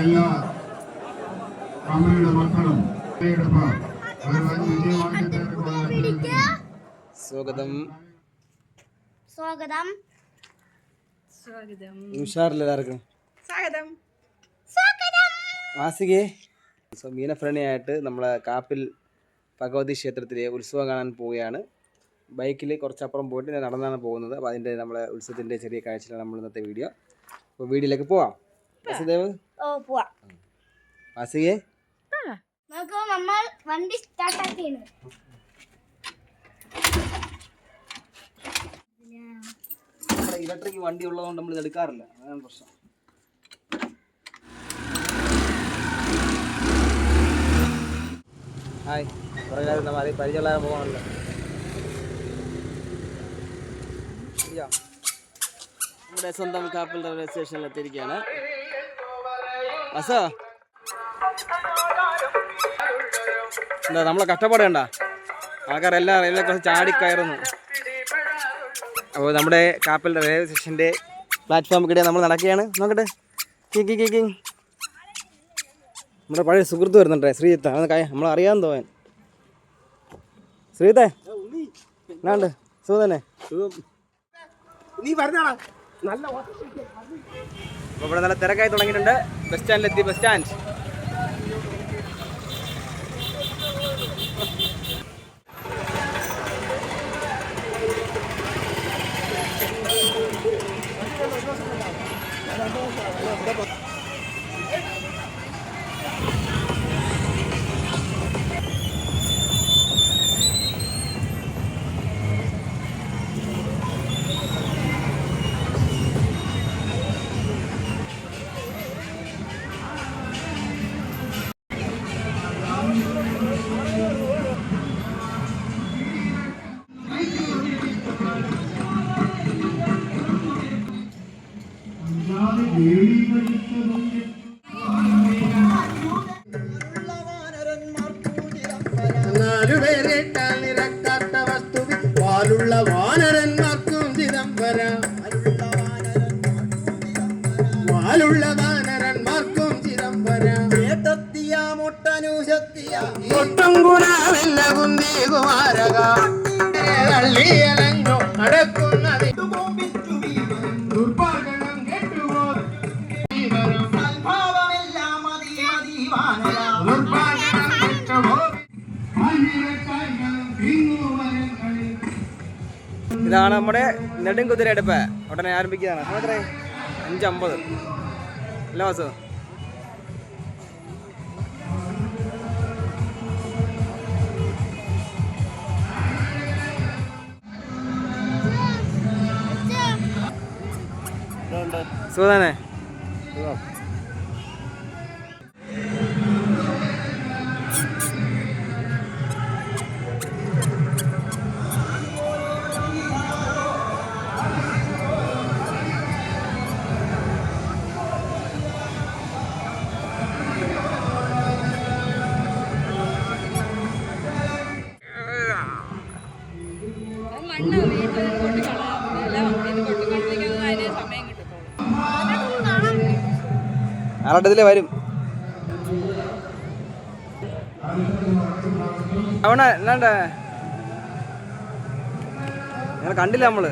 എല്ലാ അമ്മയുടെ മക്കളും സ്വാഗതം സ്വാഗതം സ്വാഗതം ഉഷാറില്ലെല്ലാവർക്കും സ്വാഗതം സ്വാഗതം വാസികേ മീനഭരണിയായിട്ട് നമ്മളെ കാപ്പിൽ ഭഗവതി ക്ഷേത്രത്തിലെ ഉത്സവം കാണാൻ പോവുകയാണ്. ബൈക്കിൽ കുറച്ചപ്പുറം പോയിട്ട് ഞാൻ നടന്നാണ് പോകുന്നത്. അപ്പോൾ അതിൻ്റെ നമ്മളെ ഉത്സവത്തിൻ്റെ ചെറിയ കാഴ്ചയാണ് നമ്മൾ ഇന്നത്തെ വീഡിയോ. അപ്പോൾ വീഡിയോയിലേക്ക് പോവാം. വാസുദേവ് പോവാം. വാസികേ നമുക്ക് നമ്മൾ വണ്ടി സ്റ്റാർട്ടാക്കിയാണ്. നമ്മുടെ ഇലക്ട്രിക് വണ്ടി ഉള്ളതുകൊണ്ട് നമ്മൾ ഇത് എടുക്കാറില്ല, അതാണ് പ്രശ്നം. ഹായ്, കുറേ കാര്യം നമ്മൾ പരിചയമുള്ള പോകാണല്ലോ. നമ്മുടെ സ്വന്തം കാപ്പിൽ റെയിൽവേ സ്റ്റേഷനിൽ എത്തിയിരിക്കുകയാണ്. അസോ എന്താ നമ്മളെ കഷ്ടപ്പാടേണ്ട ആൾക്കാരെല്ലാം റെയിൽവേ ക്രോസ് ചാടിക്കയറുന്നു. അപ്പോൾ നമ്മുടെ കാപ്പിൽ റെയിൽവേ സ്റ്റേഷൻ്റെ പ്ലാറ്റ്ഫോമിൽ നമ്മൾ നടക്കുകയാണ്. നോക്കട്ടെ, കിങ് നമ്മുടെ പഴയ സുഹൃത്ത് വരുന്നുണ്ടേ, ശ്രീജിത്ത്. നമ്മൾ അറിയാൻ തോന്നാൻ. ശ്രീജിത്തേ എന്നാണ്ട് സുഖം തന്നെ? അപ്പോൾ ഇവിടെ നല്ല തിരക്കായി തുടങ്ങിയിട്ടുണ്ട്. ബസ് സ്റ്റാൻഡിലെത്തി. ബസ് സ്റ്റാൻഡ് വാലുള്ള വാനരന്മാർക്കും ചിദംബരം, വാലുള്ള വാനരന്മാർക്കും ചിദംബരം. കുമാരക തള്ളിയലഞ്ഞു നടക്കുന്നത് ദുർഭാഗം കെട്ടുപോ ഇതാണ് നമ്മുടെ നെടുങ്കുതിര അടുപ്പ്. ഉടനെ ആരംഭിക്കുകയാണ്. എത്രേ? 5:50 അല്ല വാസു? സുഖാനെ ആറട്ടത്തിലേ വരും. അവണ എന്നാണ്ട ഞങ്ങൾ കണ്ടില്ല നമ്മള്.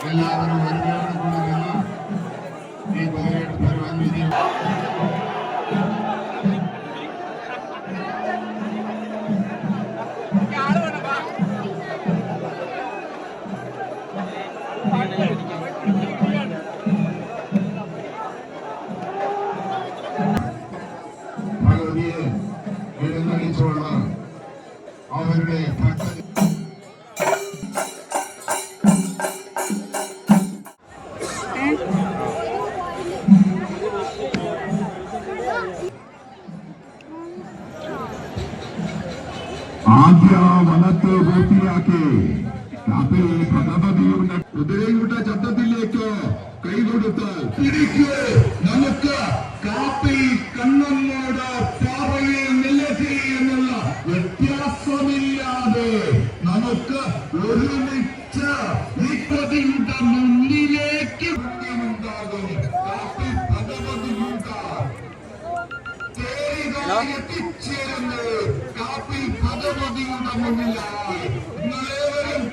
എല്ലാവരും ഒരുപാട് കൂടുതൽ ഈ കുതിരയുടെ പരമാവധി ഭഗവതിയെ എഴുന്നള്ളിച്ചുള്ള അവരുടെ ഭക്തി ആദ്യ വനത്ത് പൂർത്തിയാക്കി കാപ്പിൽ ഭഗവതിയുടെ കുതിരയുടെ ചട്ടത്തിലേക്ക് കൈകൊടുത്ത് പിടിക്ക് നമുക്ക് കാപ്പിൽ കണ്ണമ്മോട് പാറയിൽ നിലത്തി എന്നുള്ള വ്യത്യാസമില്ലാതെ നമുക്ക് ഒരുമിച്ച് നിപ്പതിയുടെ മുന്നിലേക്ക് ഉണ്ടാകും കാപ്പിൽ ഭഗവതിയുടെ എത്തിച്ചേരുന്നു കാപ്പിൽ ഭഗവതിയുടെ മുന്നിലായി നിങ്ങളേവരും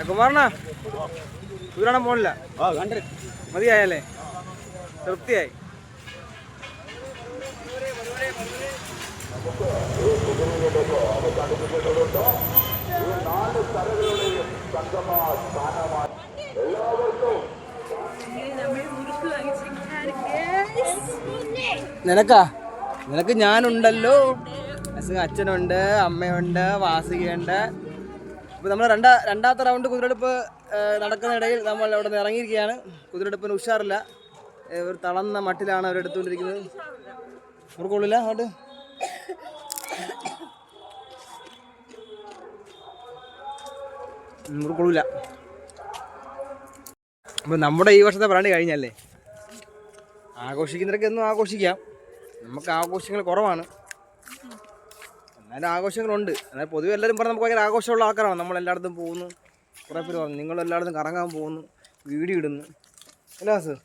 കുമാരനാ കുതിരാണ പോണില്ല മതിയായല്ലേ തൃപ്തിയായി നിനക്ക് ഞാനുണ്ടല്ലോ അച്ഛനുണ്ട് അമ്മയുണ്ട് വാസികയുണ്ട്. ഇപ്പോൾ നമ്മൾ രണ്ടാമത്തെ റൗണ്ട് കുതിരെടുപ്പ് നടക്കുന്നതിടയിൽ നമ്മൾ അവിടെ നിന്ന് ഇറങ്ങിയിരിക്കുകയാണ്. കുതിരെടുപ്പിന് ഉഷാറില്ല, ഒരു തളർന്ന മട്ടിലാണ് അവരെടുത്തുകൊണ്ടിരിക്കുന്നത്. മുറുക്കൊള്ളില്ല അങ്ങോട്ട് മുറുക്കൊള്ളില്ല. അപ്പോൾ നമ്മുടെ ഈ വർഷത്തെ പരാതി കഴിഞ്ഞല്ലേ, ആഘോഷിക്കുന്നവരൊക്കെ എന്നും ആഘോഷിക്കാം. നമുക്ക് ആഘോഷങ്ങൾ കുറവാണ്, എന്നാലും ആഘോഷങ്ങളുണ്ട്. എന്നാൽ പൊതുവെ എല്ലാവരും പറഞ്ഞാൽ നമുക്ക് ഭയങ്കര ആഘോഷമുള്ള ആൾക്കാരാണ്. നമ്മളെല്ലായിടത്തും പോകുന്നു, കുറേ പേര് പറഞ്ഞു നിങ്ങളെല്ലായിടത്തും കറങ്ങാൻ പോകുന്നു, വീഡിയോ ഇടുന്നു. അല്ല സാർ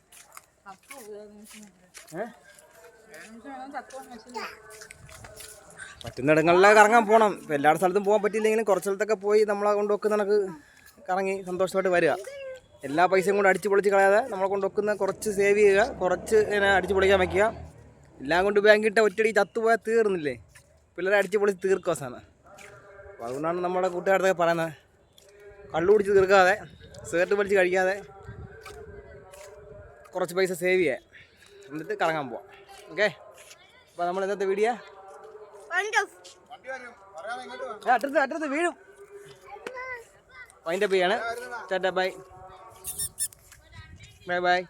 പറ്റുന്നിടങ്ങളിലൊക്കെ കറങ്ങാൻ പോകണം. ഇപ്പോൾ എല്ലാ സ്ഥലത്തും പോകാൻ പറ്റിയില്ലെങ്കിലും കുറച്ച് സ്ഥലത്തൊക്കെ പോയി നമ്മളെ കൊണ്ടുവെക്കുന്ന കണക്ക് കറങ്ങി സന്തോഷമായിട്ട് വരിക. എല്ലാ പൈസയും കൊണ്ട് അടിച്ച് പൊളിച്ച് കളയാതെ നമ്മളെ കൊണ്ടുവെക്കുന്ന കുറച്ച് സേവ് ചെയ്യുക, കുറച്ച് ഇങ്ങനെ അടിച്ച് പൊളിക്കാൻ വയ്ക്കുക. എല്ലാം കൊണ്ട് ബാങ്കിട്ട ഒറ്റയടി ചത്തുപോയാൽ തീർന്നില്ലേ, പിള്ളേരെ അടിച്ച് പൊളിച്ച് തീർക്കുക സാധനം. അപ്പോൾ അതുകൊണ്ടാണ് നമ്മുടെ കൂട്ടുകാരത്തൊക്കെ പറയുന്നത്, കള്ളു കുടിച്ച് തീർക്കാതെ സിഗരറ്റ് വലിച്ച് കഴിക്കാതെ കുറച്ച് പൈസ സേവ് ചെയ്യാം, എന്നിട്ട് കറങ്ങാൻ പോവാം. ഓക്കെ, അപ്പോൾ നമ്മൾ ഇന്നത്തെ വീഡിയോ അറ്റത്ത് വീഴും വൈൻഡപ്പ് ചെയ്യാണ്. Tata bye bye bye.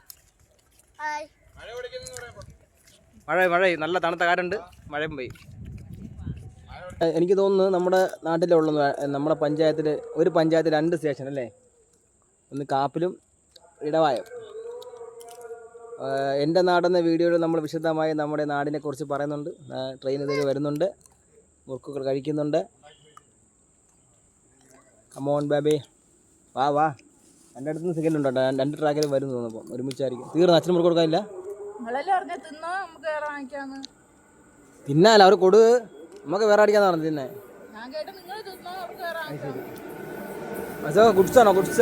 മഴ നല്ല തണുത്ത കാറ്റുണ്ട്, മഴയും പോയി. എനിക്ക് തോന്നുന്നു നമ്മുടെ നാട്ടിലുള്ള നമ്മുടെ പഞ്ചായത്തിൽ ഒരു പഞ്ചായത്തിൽ 2 സ്റ്റേഷൻ അല്ലേ, ഒന്ന് കാപ്പിലും ഇടവായം. എൻ്റെ നാടെന്ന വീഡിയോയിൽ നമ്മൾ വിശദമായി നമ്മുടെ നാടിനെക്കുറിച്ച് പറയുന്നുണ്ട്. ട്രെയിൻ ഇതിൽ വരുന്നുണ്ട്, മുറുക്കുകൾ കഴിക്കുന്നുണ്ട്. കമോൺ ബേബി വാ വാ. എൻ്റെ അടുത്ത് സെക്കൻഡ് ഉണ്ടോ? 2 ട്രാക്കിൽ വരും തോന്നുമ്പോൾ ഒരുമിച്ചായിരിക്കും. തീർന്നു. അച്ഛന് മുറുക്ക് കൊടുക്കാനില്ല. തിന്നാല അവർ കൊടു. നമുക്ക് വേറെ അടിക്കാന്ന് പറഞ്ഞു തിന്നെ. കുടിച്ചാണോ? കുടിച്ച